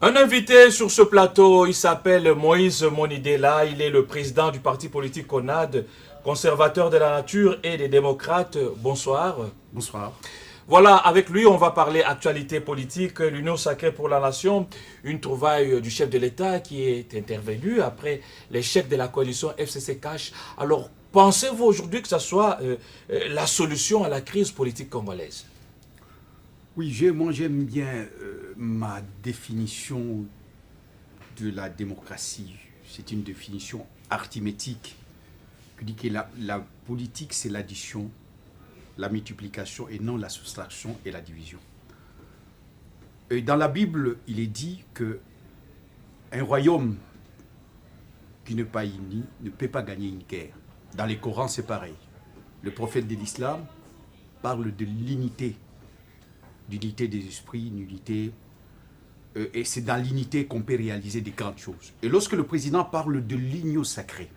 Un invité sur ce plateau, il s'appelle Moïse Monidela, il est le président du parti politique CONAD, conservateur de la nature et des démocrates. Bonsoir. Bonsoir. Voilà, avec lui, on va parler actualité politique, l'Union sacrée pour la nation, une trouvaille du chef de l'État qui est intervenu après l'échec de la coalition FCC-Cash. Alors, pensez-vous aujourd'hui que ce soit la solution à la crise politique congolaise? Oui, moi j'aime bien ma définition de la démocratie. C'est une définition arithmétique qui dit que la politique c'est l'addition, la multiplication et non la soustraction et la division. Et dans la Bible, il est dit que un royaume qui n'est pas uni ne peut pas gagner une guerre. Dans les Corans, c'est pareil. Le prophète de l'islam parle de l'unité des esprits, une unité, et c'est dans l'unité qu'on peut réaliser des grandes choses. Et lorsque le président parle de l'union sacrée,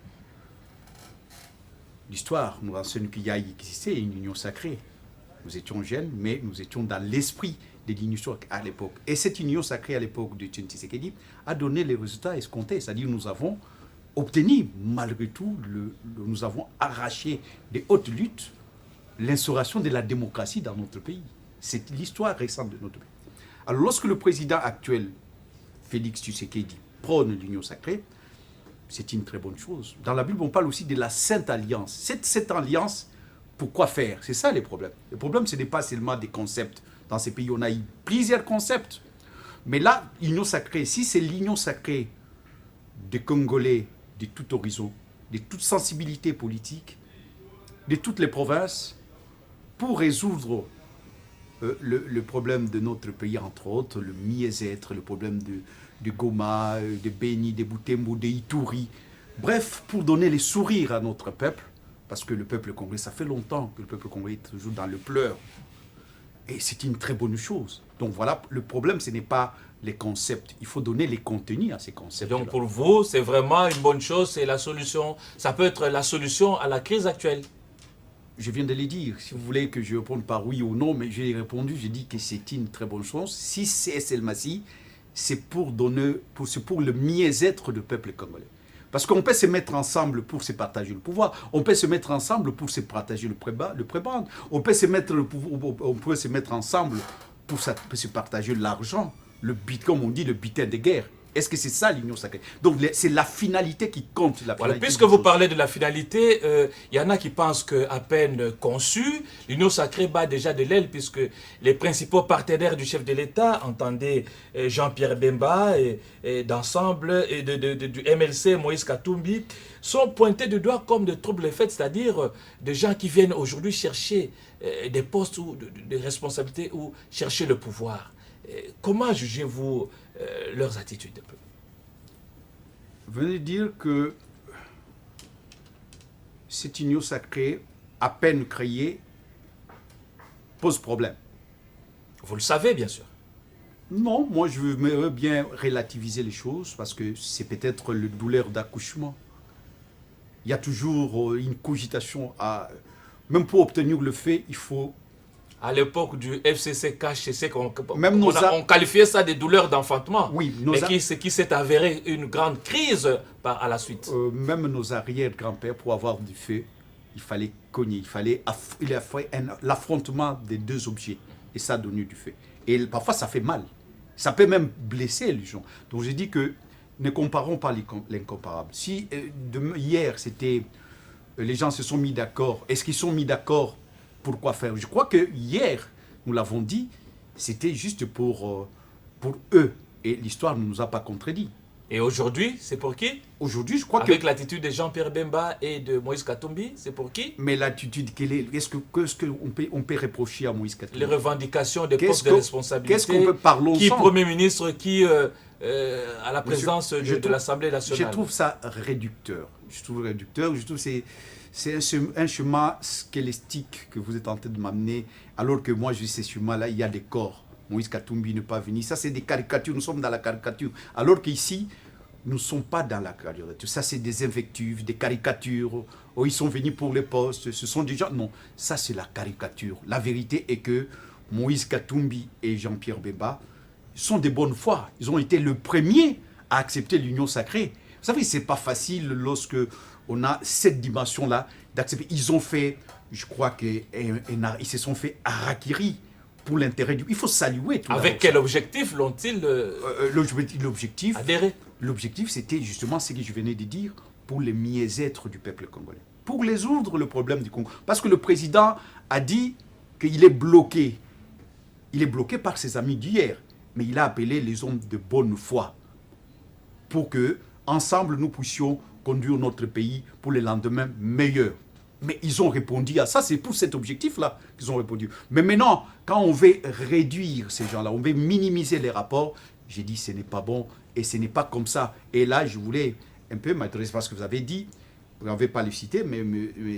l'histoire nous renseigne qu'il y a existé une union sacrée. Nous étions jeunes, mais nous étions dans l'esprit de l'union à l'époque. Et cette union sacrée à l'époque de Tshisekedi a donné les résultats escomptés, c'est-à-dire nous avons obtenu, malgré tout, nous avons arraché des hautes luttes l'instauration de la démocratie dans notre pays. C'est l'histoire récente de notre pays. Alors lorsque le président actuel, Félix Tshisekedi, prône l'union sacrée, c'est une très bonne chose. Dans la Bible, on parle aussi de la Sainte Alliance. Cette alliance, pourquoi faire? C'est ça les problèmes. Le problème, ce n'est pas seulement des concepts. Dans ces pays, on a eu plusieurs concepts. Mais là, l'union sacrée, si c'est l'union sacrée des Congolais de tout horizon, de toute sensibilité politique, de toutes les provinces, pour résoudre le problème de notre pays, entre autres, le mieux-être, le problème de Goma, de Beni, de Butembo, de Ituri. Bref, pour donner les sourires à notre peuple, parce que le peuple congolais, ça fait longtemps que le peuple congolais est toujours dans le pleur. Et c'est une très bonne chose. Donc voilà, le problème, ce n'est pas les concepts. Il faut donner les contenus à ces concepts. Donc pour vous, c'est vraiment une bonne chose, c'est la solution. Ça peut être la solution à la crise actuelle. Je viens de le dire. Si vous voulez que je réponde par oui ou non, mais j'ai répondu, j'ai dit que c'est une très bonne chose. Si c'est Selmassi, c'est pour le mieux-être du peuple congolais. Parce qu'on peut se mettre ensemble pour se partager le pouvoir. On peut se mettre ensemble pour se partager le prébande. On peut se mettre ensemble pour se partager l'argent. Comme on dit, le butin de guerre. Est-ce que c'est ça l'union sacrée? Donc c'est la finalité qui compte. Voilà, puisque vous parlez de la finalité, y en a qui pensent qu'à peine conçue, l'union sacrée bat déjà de l'aile, puisque les principaux partenaires du chef de l'État, entendez Jean-Pierre Bemba et d'ensemble, et du MLC, Moïse Katumbi, sont pointés du doigt comme de troubles faits, c'est-à-dire des gens qui viennent aujourd'hui chercher des postes ou des responsabilités ou chercher le pouvoir. Comment jugez-vous leurs attitudes? Vous venez de dire que cette union sacrée, à peine créée, pose problème. Vous le savez, bien sûr. Non, moi je veux bien relativiser les choses parce que c'est peut-être le douleur d'accouchement. Il y a toujours une cogitation même pour obtenir le fait, il faut... À l'époque du FCC-KHCC, on qualifiait ça de douleurs d'enfantement, oui, mais qui s'est avéré une grande crise à la suite. Même nos arrière-grands-pères, pour avoir du feu, il fallait cogner, il a fait l'affrontement des deux objets, et ça a donné du feu. Et parfois, ça fait mal. Ça peut même blesser les gens. Donc, j'ai dit que ne comparons pas l'incomparable. Si hier, les gens se sont mis d'accord, est-ce qu'ils sont mis d'accord? Pourquoi faire? Je crois que hier, nous l'avons dit, c'était juste pour eux. Et l'histoire ne nous a pas contredit. Et aujourd'hui, c'est pour qui? Aujourd'hui, je crois Avec l'attitude de Jean-Pierre Bemba et de Moïse Katumbi, c'est pour qui? Mais l'attitude, qu'est-ce qu'on peut reprocher à Moïse Katumbi? Les revendications des postes de responsabilité. Qu'est-ce qu'on peut parler? Qui Premier ministre, qui à la présence de l'Assemblée nationale? Je trouve ça réducteur. Je trouve que c'est un chemin squelettique que vous êtes en train de m'amener, alors que moi, je dis, ce chemin-là, il y a des corps. Moïse Katumbi n'est pas venu. Ça, c'est des caricatures. Nous sommes dans la caricature. Alors qu'ici, nous ne sommes pas dans la caricature. Ça, c'est des invectives, des caricatures. Oh, ils sont venus pour les postes. Ce sont des gens... Non, ça, c'est la caricature. La vérité est que Moïse Katumbi et Jean-Pierre Bemba, sont de bonne foi. Ils ont été le premier à accepter l'union sacrée. Vous savez, ce n'est pas facile lorsque on a cette dimension-là d'accepter. Ils ont fait, je crois qu'ils se sont fait harakiri pour l'intérêt du... Il faut saluer tout. Avec quel objectif l'ont-ils l'objectif, adhéré? L'objectif, c'était justement ce que je venais de dire, pour le mieux-être du peuple congolais. Pour résoudre le problème du Congo. Parce que le président a dit qu'il est bloqué. Il est bloqué par ses amis d'hier. Mais il a appelé les hommes de bonne foi pour que, ensemble, nous puissions conduire notre pays pour les lendemains meilleurs. Mais ils ont répondu à ça, c'est pour cet objectif-là qu'ils ont répondu. Mais maintenant, quand on veut réduire ces gens-là, on veut minimiser les rapports, j'ai dit ce n'est pas bon et ce n'est pas comme ça. Et là, je voulais un peu m'adresser parce que vous avez dit, vous n'avez pas le cité, mais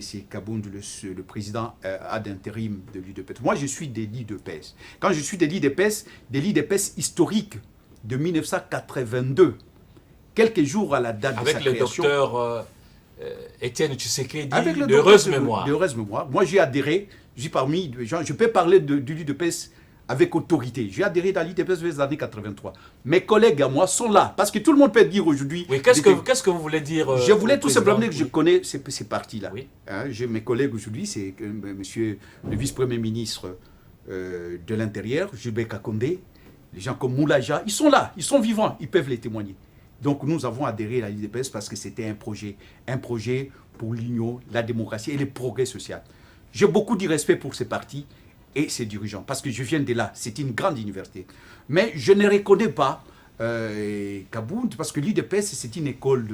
c'est Kabound, le président ad intérim de l'UDPS. Moi, je suis de l'UDPS. Quand je suis de l'UDPS historique de 1982, quelques jours à la date de sa création. Avec le docteur Étienne Tshisekedi, avec d'heureuse mémoire. D'heureuse mémoire. Moi, j'ai adhéré, je suis parmi les gens, je peux parler de l'UDPS avec autorité. J'ai adhéré dans l'UDPS vers les années 83. Mes collègues à moi sont là, parce que tout le monde peut dire aujourd'hui... Oui, qu'est-ce que vous voulez dire je voulais tout simplement dire que je connais ces partis-là. Oui. Hein, j'ai mes collègues aujourd'hui, c'est monsieur le vice-premier ministre de l'Intérieur, Gilbert Kakondé, les gens comme Moulaja, ils sont là, ils sont vivants, ils peuvent les témoigner. Donc nous avons adhéré à l'UDPS parce que c'était un projet pour l'union, la démocratie et le progrès social. J'ai beaucoup de respect pour ces partis et ses dirigeants, parce que je viens de là, c'est une grande université. Mais je ne reconnais pas Kabound, parce que l'UDPS, c'est une école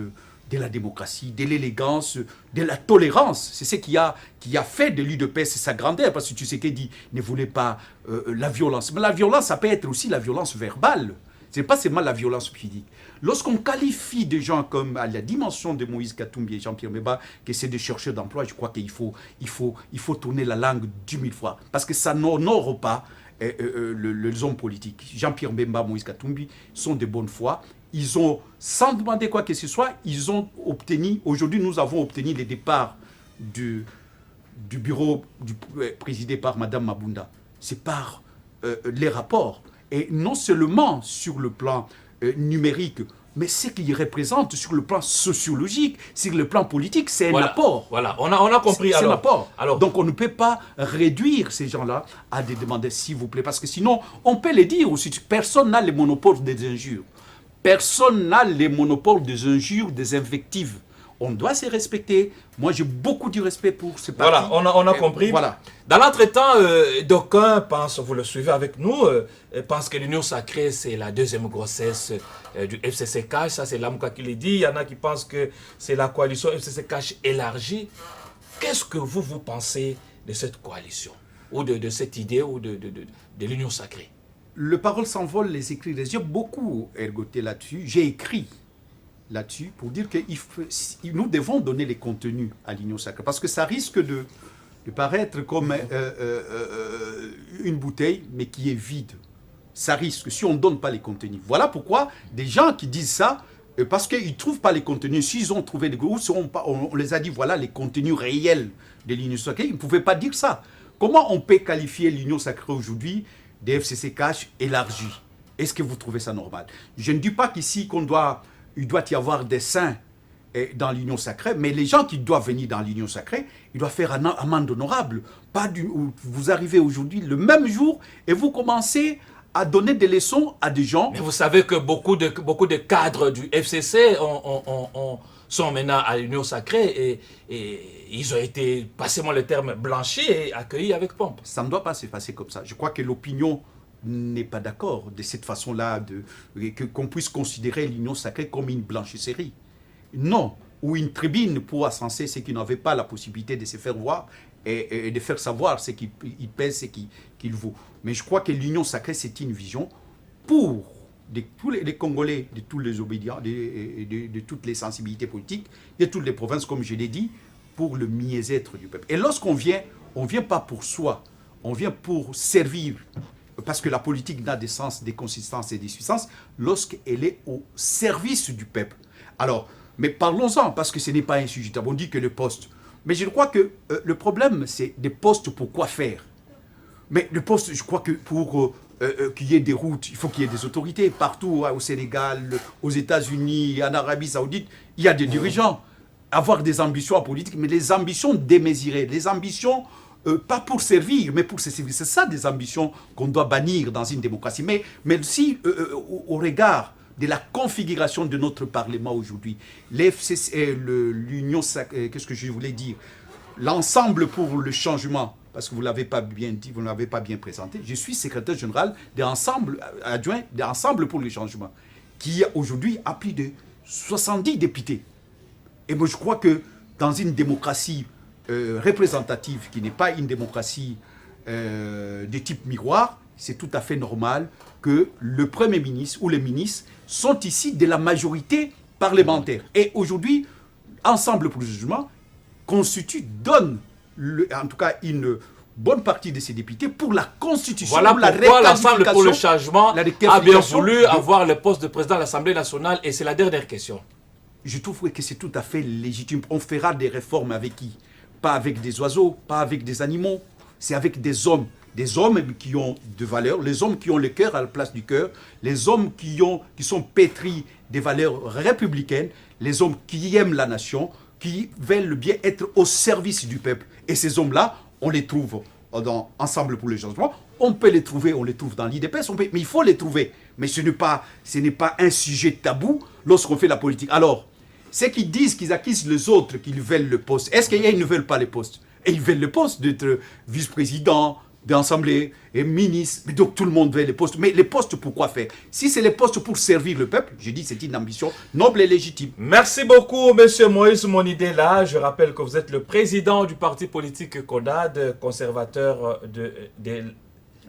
de la démocratie, de l'élégance, de la tolérance. C'est ce qui a fait de l'UDPS sa grandeur, parce que tu sais qu'il ne voulait pas la violence. Mais la violence, ça peut être aussi la violence verbale. Ce n'est pas seulement la violence physique. Lorsqu'on qualifie des gens comme à la dimension de Moïse Katumbi et Jean-Pierre Bemba, qui essaient de chercher d'emploi, je crois qu'il faut tourner la langue 10 000 fois. Parce que ça n'honore pas les hommes politiques. Jean-Pierre Bemba, Moïse Katumbi sont de bonne foi. Ils ont, sans demander quoi que ce soit, ils ont obtenu, aujourd'hui nous avons obtenu le départ du bureau présidé par Mme Mabunda. C'est par les rapports. Et non seulement sur le plan numérique, mais ce qu'il représente sur le plan sociologique, sur le plan politique, c'est un apport. Voilà, on a compris. C'est un apport. Donc on ne peut pas réduire ces gens-là à des demandes, s'il vous plaît, parce que sinon, on peut les dire aussi, personne n'a le monopole des injures. Personne n'a le monopole des injures, des invectives. On doit se respecter. Moi, j'ai beaucoup de respect pour ce parti. Voilà, on a compris. Voilà. Dans l'entretemps, d'aucuns pensent, vous le suivez avec nous, pensent que l'union sacrée, c'est la deuxième grossesse du FCC-Cash. Ça, c'est Lamouka qui l'a dit. Il y en a qui pensent que c'est la coalition FCC-Cash élargie. Qu'est-ce que vous pensez de cette coalition, ou de cette idée, ou de l'union sacrée? Le parole s'envole, les écrits. J'ai beaucoup ergoté là-dessus. J'ai écrit là-dessus pour dire que nous devons donner les contenus à l'union sacrée, parce que ça risque de paraître comme une bouteille mais qui est vide. Ça risque si on ne donne pas les contenus. Voilà pourquoi des gens qui disent ça, parce qu'ils ne trouvent pas les contenus, s'ils ont trouvé des groupes, on les a dit voilà les contenus réels de l'union sacrée, ils ne pouvaient pas dire ça. Comment on peut qualifier l'union sacrée aujourd'hui des FCC Cash élargie? Est-ce que vous trouvez ça normal? Je ne dis pas qu'ici il doit y avoir des saints dans l'union sacrée, mais les gens qui doivent venir dans l'union sacrée, ils doivent faire un amende honorable. Vous arrivez aujourd'hui le même jour et vous commencez à donner des leçons à des gens. Mais vous savez que beaucoup de cadres du FCC sont maintenant à l'union sacrée et ils ont été, passez-moi le terme, blanchis et accueillis avec pompe. Ça ne doit pas se passer comme ça. Je crois que l'opinion n'est pas d'accord de cette façon-là, qu'on puisse considérer l'union sacrée comme une blanchisserie. Non, ou une tribune pour ascenser ceux qui n'avaient pas la possibilité de se faire voir et de faire savoir ce qu'ils pèsent, ce qu'ils vaut. Mais je crois que l'union sacrée, c'est une vision pour tous les Congolais, de tous les obédients, de toutes les sensibilités politiques, de toutes les provinces, comme je l'ai dit, pour le mieux-être du peuple. Et lorsqu'on vient, on ne vient pas pour soi, on vient pour servir. Parce que la politique n'a de sens, de consistance et de substance lorsqu'elle est au service du peuple. Alors, mais parlons-en, parce que ce n'est pas un sujet tabou. On dit que le poste. Mais je crois que le problème, c'est des postes pour quoi faire. Mais le poste, je crois que pour qu'il y ait des routes, il faut qu'il y ait des autorités. Partout, au Sénégal, aux États-Unis, en Arabie Saoudite, il y a des dirigeants. Avoir des ambitions politiques, mais les ambitions démesurées, les ambitions pas pour servir, mais pour se servir. C'est ça des ambitions qu'on doit bannir dans une démocratie. Mais aussi au regard de la configuration de notre Parlement aujourd'hui, l'Union, qu'est-ce que je voulais dire, l'ensemble pour le changement, parce que vous ne l'avez pas bien dit, vous ne l'avez pas bien présenté, je suis secrétaire général d'Ensemble, adjoint d'Ensemble pour le changement, qui aujourd'hui a plus de 70 députés. Et moi je crois que dans une démocratie représentative, qui n'est pas une démocratie de type miroir, c'est tout à fait normal que le Premier ministre ou les ministres sont ici de la majorité parlementaire. Et aujourd'hui, Ensemble pour le jugement donne en tout cas une bonne partie de ces députés pour la constitution. Voilà pourquoi l'Ensemble pour le changement a bien voulu avoir le poste de président de l'Assemblée nationale. Et c'est la dernière question. Je trouve que c'est tout à fait légitime. On fera des réformes avec qui? Pas avec des oiseaux, pas avec des animaux. C'est avec des hommes. Des hommes qui ont de valeurs, les hommes qui ont le cœur à la place du cœur, les hommes qui sont pétris des valeurs républicaines, les hommes qui aiment la nation, qui veulent bien être au service du peuple. Et ces hommes-là, on les trouve dans Ensemble pour le changement. On peut les trouver, on les trouve dans l'IDPS, mais il faut les trouver. Mais ce n'est pas un sujet tabou lorsqu'on fait la politique. Alors, ceux qui disent qu'ils accusent les autres, qu'ils veulent le poste, est-ce qu'ils ne veulent pas le poste? Et ils veulent le poste d'être vice-président, d'Assemblée, et ministre. Donc tout le monde veut les postes. Mais les postes, pourquoi faire? Si c'est les postes pour servir le peuple, je dis c'est une ambition noble et légitime. Merci beaucoup, M. Moïse Monidela. Je rappelle que vous êtes le président du parti politique CONAD, conservateur de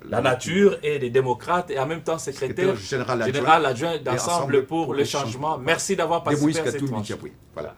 la nature et des démocrates, et en même temps secrétaire général adjoint d'Ensemble pour le changement. Merci d'avoir participé à cette émission. Voilà.